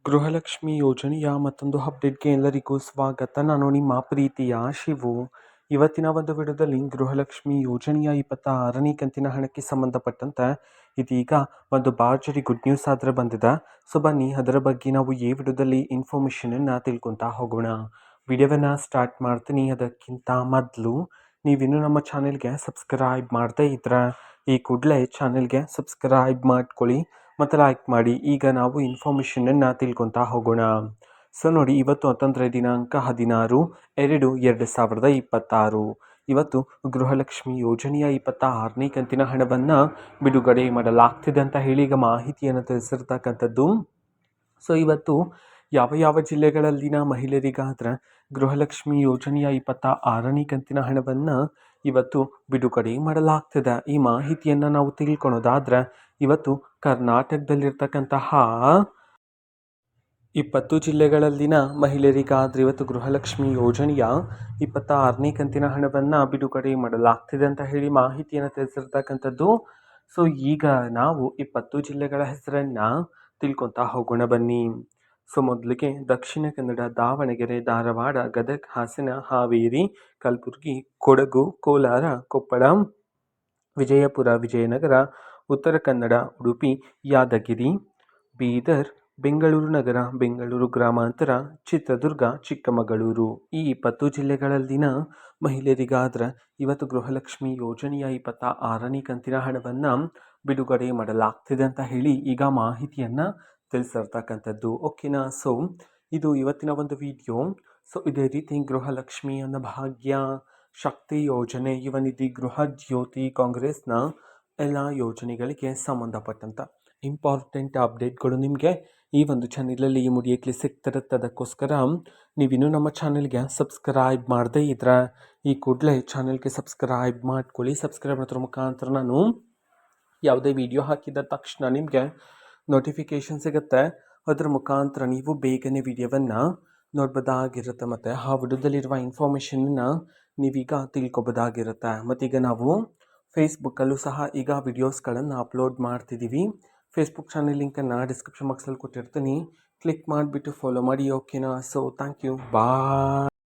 ಗೃಹಲಕ್ಷ್ಮಿ ಯೋಜನೆಯ ಮತ್ತೊಂದು ಅಪ್ಡೇಟ್‌ಗೆ ಎಲ್ಲರಿಗೂ ಸ್ವಾಗತ. ನಾನು ನಿಮ್ಮ ಪ್ರೀತಿಯ ಶಿವು. ಇವತ್ತಿನ ಒಂದು ವಿಡಿಯೋದಲ್ಲಿ ಗೃಹಲಕ್ಷ್ಮಿ ಯೋಜನೆಯ 26ನೇ ಕಂತಿನ ಹಣಕ್ಕೆ ಸಂಬಂಧಪಟ್ಟಂತೆ ಇದೀಗ ಒಂದು ಭರ್ಜರಿ ಗುಡ್ ನ್ಯೂಸ್ ಆದರೆ ಬಂದಿದೆ. ಸೊ ಬನ್ನಿ ಅದರ ಬಗ್ಗೆ ನಾವು ಈ ವಿಡಿಯೋದಲ್ಲಿ ಇನ್ಫಾರ್ಮೇಷನನ್ನು ತಿಳ್ಕೊತಾ ಹೋಗೋಣ. ವಿಡಿಯೋವನ್ನು ಸ್ಟಾರ್ಟ್ ಮಾಡ್ತೀನಿ. ಅದಕ್ಕಿಂತ ಮೊದಲು ನೀವಿನ್ನೂ ನಮ್ಮ ಚಾನೆಲ್ಗೆ ಸಬ್ಸ್ಕ್ರೈಬ್ ಮಾಡದೇ ಇದ್ದರೆ ಈ ಕೂಡಲೇ ಚಾನೆಲ್ಗೆ ಸಬ್ಸ್ಕ್ರೈಬ್ ಮಾಡ್ಕೊಳ್ಳಿ ಮತ್ತು ಲೈಕ್ ಮಾಡಿ. ಈಗ ನಾವು ಇನ್ಫಾರ್ಮೇಷನನ್ನು ತಿಳ್ಕೊತಾ ಹೋಗೋಣ. ಸೊ ನೋಡಿ, ಇವತ್ತು ಅಂತಂದರೆ ದಿನಾಂಕ 16/2/2026 ಇವತ್ತು ಗೃಹಲಕ್ಷ್ಮಿ ಯೋಜನೆಯ 26ನೇ ಕಂತಿನ ಹಣವನ್ನು ಬಿಡುಗಡೆ ಮಾಡಲಾಗ್ತಿದೆ ಅಂತ ಹೇಳಿ ಈಗ ಮಾಹಿತಿಯನ್ನು ತಿಳಿಸಿರ್ತಕ್ಕಂಥದ್ದು. ಸೊ ಇವತ್ತು ಯಾವ ಯಾವ ಜಿಲ್ಲೆಗಳಲ್ಲಿನ ಮಹಿಳೆಯರಿಗಾದ್ರೆ ಗೃಹಲಕ್ಷ್ಮಿ ಯೋಜನೆಯ 26ನೇ ಕಂತಿನ ಹಣವನ್ನು ಇವತ್ತು ಬಿಡುಗಡೆ ಮಾಡಲಾಗ್ತದೆ, ಈ ಮಾಹಿತಿಯನ್ನು ನಾವು ತಿಳ್ಕೊಳೋದಾದ್ರೆ ಇವತ್ತು ಕರ್ನಾಟಕದಲ್ಲಿರ್ತಕ್ಕಂತಹ 20 ಜಿಲ್ಲೆಗಳಲ್ಲಿನ ಮಹಿಳೆಯರಿಗಾದ್ರೆ ಇವತ್ತು ಗೃಹಲಕ್ಷ್ಮಿ ಯೋಜನೆಯ 26ನೇ ಕಂತಿನ ಹಣವನ್ನು ಬಿಡುಗಡೆ ಮಾಡಲಾಗ್ತಿದೆ ಅಂತ ಹೇಳಿ ಮಾಹಿತಿಯನ್ನು ತಿಳಿಸಿರ್ತಕ್ಕಂಥದ್ದು. ಸೊ ಈಗ ನಾವು 20 ಜಿಲ್ಲೆಗಳ ಹೆಸರನ್ನು ತಿಳ್ಕೊತಾ ಹೋಗೋಣ ಬನ್ನಿ. ಸೊ ಮೊದಲಿಗೆ ದಕ್ಷಿಣ ಕನ್ನಡ, ದಾವಣಗೆರೆ, ಧಾರವಾಡ, ಗದಗ, ಹಾಸನ, ಹಾವೇರಿ, ಕಲಬುರಗಿ, ಕೊಡಗು, ಕೋಲಾರ, ಕೊಪ್ಪಳ, ವಿಜಯಪುರ, ವಿಜಯನಗರ, ಉತ್ತರ ಕನ್ನಡ, ಉಡುಪಿ, ಯಾದಗಿರಿ, ಬೀದರ್, ಬೆಂಗಳೂರು ನಗರ, ಬೆಂಗಳೂರು ಗ್ರಾಮಾಂತರ, ಚಿತ್ರದುರ್ಗ, ಚಿಕ್ಕಮಗಳೂರು ಈ 20 ಜಿಲ್ಲೆಗಳಲ್ಲಿನ ಮಹಿಳೆಯರಿಗಾದ್ರೆ ಇವತ್ತು ಗೃಹಲಕ್ಷ್ಮಿ ಯೋಜನೆಯ 26ನೇ ಕಂತಿನ ಹಣವನ್ನು ಬಿಡುಗಡೆ ಮಾಡಲಾಗ್ತಿದೆ ಅಂತ ಹೇಳಿ ಈಗ ಮಾಹಿತಿಯನ್ನು ತಿಳಿಸಿರ್ತಕ್ಕಂಥದ್ದು. ಓಕೆನಾ. ಸೊ ಇದು ಇವತ್ತಿನ ಒಂದು ವಿಡಿಯೋ. ಸೊ ಇದೇ ರೀತಿ ಗೃಹಲಕ್ಷ್ಮಿ ಅನ್ನಭಾಗ್ಯ, ಶಕ್ತಿ ಯೋಜನೆ, ಯುವನಿಧಿ, ಗೃಹ ಜ್ಯೋತಿ, ಕಾಂಗ್ರೆಸ್ನ ಎಲ್ಲ ಯೋಜನೆಗಳಿಗೆ ಸಂಬಂಧಪಟ್ಟಂಥ ಇಂಪಾರ್ಟೆಂಟ್ ಅಪ್ಡೇಟ್ಗಳು ನಿಮಗೆ ಈ ಒಂದು ಚಾನಲಲ್ಲಿ ಮುಡಿಯಕ್ಲಿ ಸಿಗ್ತಿರುತ್ತೆ. ಅದಕ್ಕೋಸ್ಕರ ನೀವಿನ್ನೂ ನಮ್ಮ ಚಾನಲ್ಗೆ ಸಬ್ಸ್ಕ್ರೈಬ್ ಮಾಡದೇ ಇದ್ರೆ ಈ ಕೂಡಲೇ ಚಾನಲ್ಗೆ ಸಬ್ಸ್ಕ್ರೈಬ್ ಮಾಡ್ಕೊಳ್ಳಿ. ಸಬ್ಸ್ಕ್ರೈಬ್ ಮಾಡೋದ್ರ ಮುಖಾಂತರ ನಾನು ಯಾವುದೇ ವಿಡಿಯೋ ಹಾಕಿದ ತಕ್ಷಣ ನಿಮಗೆ ನೋಟಿಫಿಕೇಷನ್ ಸಿಗುತ್ತೆ. ಅದರ ಮುಖಾಂತರ ನೀವು ಬೇಗನೆ ವಿಡಿಯೋವನ್ನು ನೋಡ್ಬೋದಾಗಿರುತ್ತೆ ಮತ್ತು ಆ ವಿಡಿಯೋದಲ್ಲಿರುವ ಇನ್ಫಾರ್ಮೇಷನನ್ನು ನೀವೀಗ ತಿಳ್ಕೊಬೋದಾಗಿರುತ್ತೆ. ಮತ್ತೀಗ ನಾವು ಫೇಸ್ಬುಕ್ಕಲ್ಲೂ ಸಹ ಈಗ ವಿಡಿಯೋಸ್ಗಳನ್ನು ಅಪ್ಲೋಡ್ ಮಾಡ್ತಿದ್ದೀವಿ. ಫೇಸ್ಬುಕ್ ಚಾನಲ್ ಲಿಂಕನ್ನು ಡಿಸ್ಕ್ರಿಪ್ಷನ್ ಬಾಕ್ಸಲ್ಲಿ ಕೊಟ್ಟಿರ್ತೀನಿ, ಕ್ಲಿಕ್ ಮಾಡಿಬಿಟ್ಟು ಫಾಲೋ ಮಾಡಿ. ಓಕೆನಾ. So thank you, bye.